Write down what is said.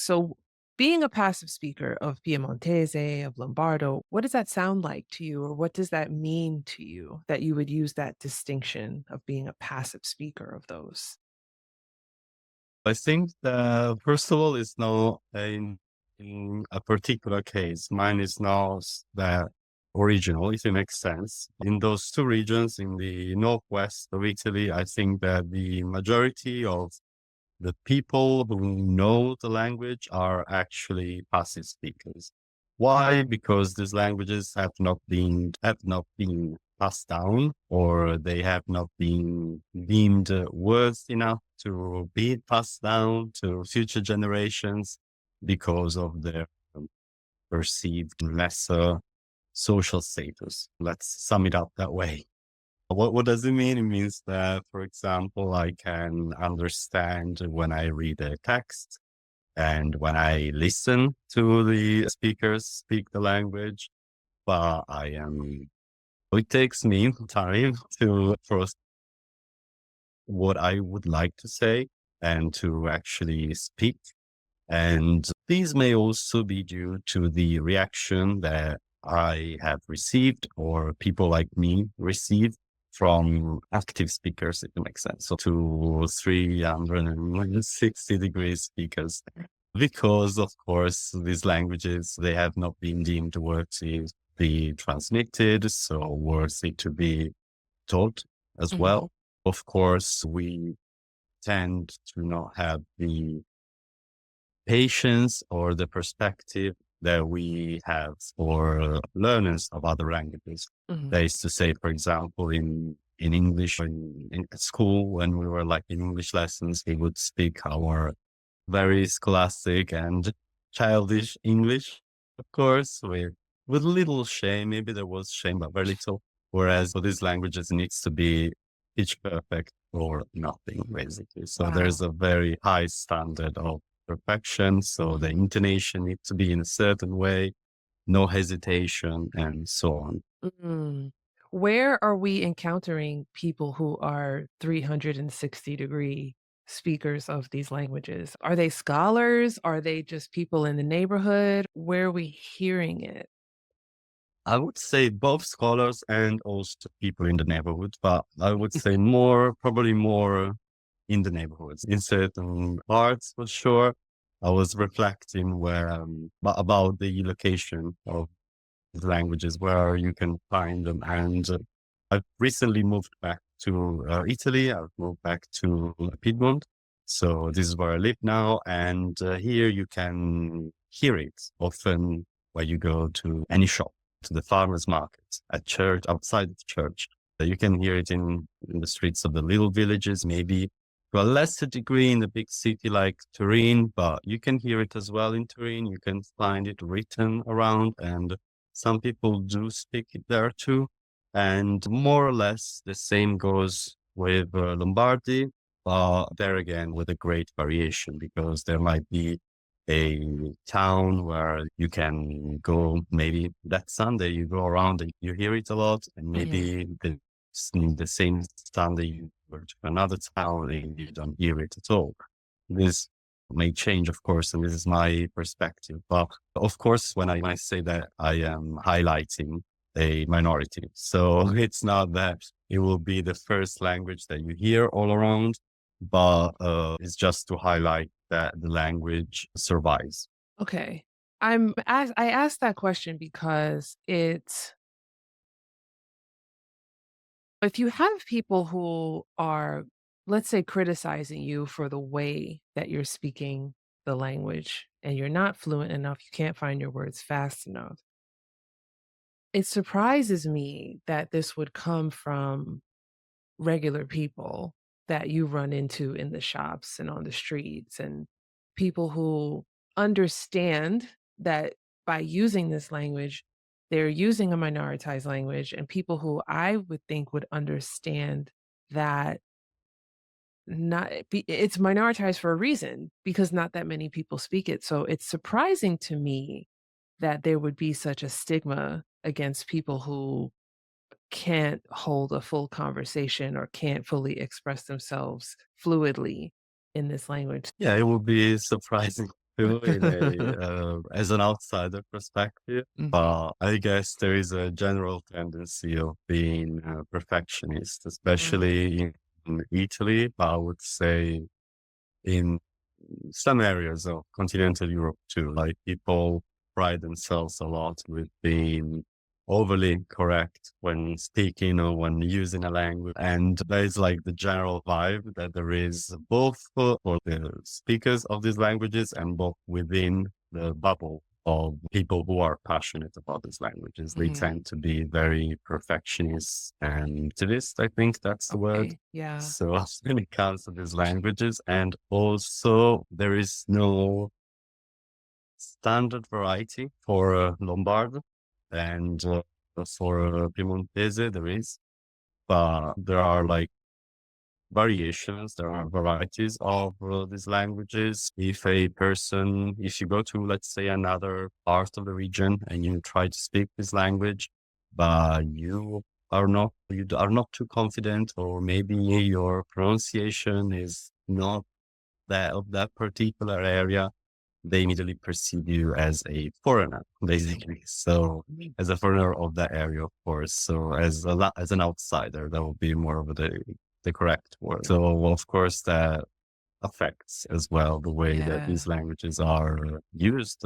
So, being a passive speaker of Piemontese, of Lombardo, what does that sound like to you, or what does that mean to you that you would use that distinction of being a passive speaker of those? I think that first of all, it's not in a particular case. Mine is not that original, if it makes sense. In those two regions, in the northwest of Italy, I think that the majority of the people who know the language are actually passive speakers. Why? Because these languages have not been passed down, or they have not been deemed worth enough to be passed down to future generations because of their perceived lesser social status. Let's sum it up that way. What does it mean? It means that, for example, I can understand when I read a text and when I listen to the speakers speak the language, but it takes me time to process what I would like to say and to actually speak. And these may also be due to the reaction that I have received or people like me receive from active speakers, if it makes sense. So to 360 degrees speakers, because of course, these languages, they have not been deemed worthy to be transmitted, so worthy to be taught as Mhm. well. Of course, we tend to not have the patience or the perspective that we have for learners of other languages. Mhm. That is to say, for example, in English, in school, when we were like in English lessons, we would speak our very scholastic and childish English, of course, with little shame. Maybe there was shame, but very little. Whereas for these languages, it needs to be pitch perfect or nothing, basically. So there's Wow. a very high standard of perfection. So the intonation needs to be in a certain way, no hesitation, and so on. Mm. Where are we encountering people who are 360-degree speakers of these languages? Are they scholars? Are they just people in the neighborhood? Where are we hearing it? I would say both scholars and also people in the neighborhood, but I would say more, probably more in the neighborhoods, in certain parts for sure. I was reflecting about the location of the languages where you can find them, and I've recently moved back to Italy. I've moved back to Piedmont, so this is where I live now, and here you can hear it often when you go to any shop, to the farmers market, at church, outside the church. You can hear it in the streets of the little villages, maybe to a lesser degree in the big city like Turin, but you can hear it as well in Turin. You can find it written around, and some people do speak it there too. And more or less the same goes with Lombardy, but there again with a great variation because there might be a town where you can go maybe that Sunday you go around and you hear it a lot, and Mhm. maybe the same Sunday you go to another town and you don't hear it at all. This may change, of course, and this is my perspective. But of course, when I say that, I am highlighting a minority. So it's not that it will be the first language that you hear all around, but it's just to highlight that the language survives. Okay. I asked that question because it's if you have people who are, let's say, criticizing you for the way that you're speaking the language and you're not fluent enough, you can't find your words fast enough. It surprises me that this would come from regular people that you run into in the shops and on the streets, and people who understand that by using this language, they're using a minoritized language, and people who I would think would understand that it's minoritized for a reason because not that many people speak it. So it's surprising to me that there would be such a stigma against people who can't hold a full conversation or can't fully express themselves fluidly in this language. Yeah, it will be surprising. in a as an outsider perspective. Mhm, But I guess there is a general tendency of being perfectionist, mm, especially in Italy. But I would say in some areas of continental Europe too. Like people pride themselves a lot with being overly correct when speaking or when using a language. And there is like the general vibe that there is both for the speakers of these languages and both within the bubble of people who are passionate about these languages. They mhm. tend to be very perfectionist and activist. I think that's the word. Okay, yeah. So when it comes to these languages, and also there is no standard variety for Lombard and for Piemontese there is, but there are like variations, there are varieties of these languages. If you go to, let's say, another part of the region and you try to speak this language, but you are not too confident, or maybe your pronunciation is not that of that particular area, they immediately perceive you as a foreigner, basically. So as a foreigner of that area, of course. So as an outsider, that would be more of the correct word. So of course that affects as well the way that Yeah. these languages are used.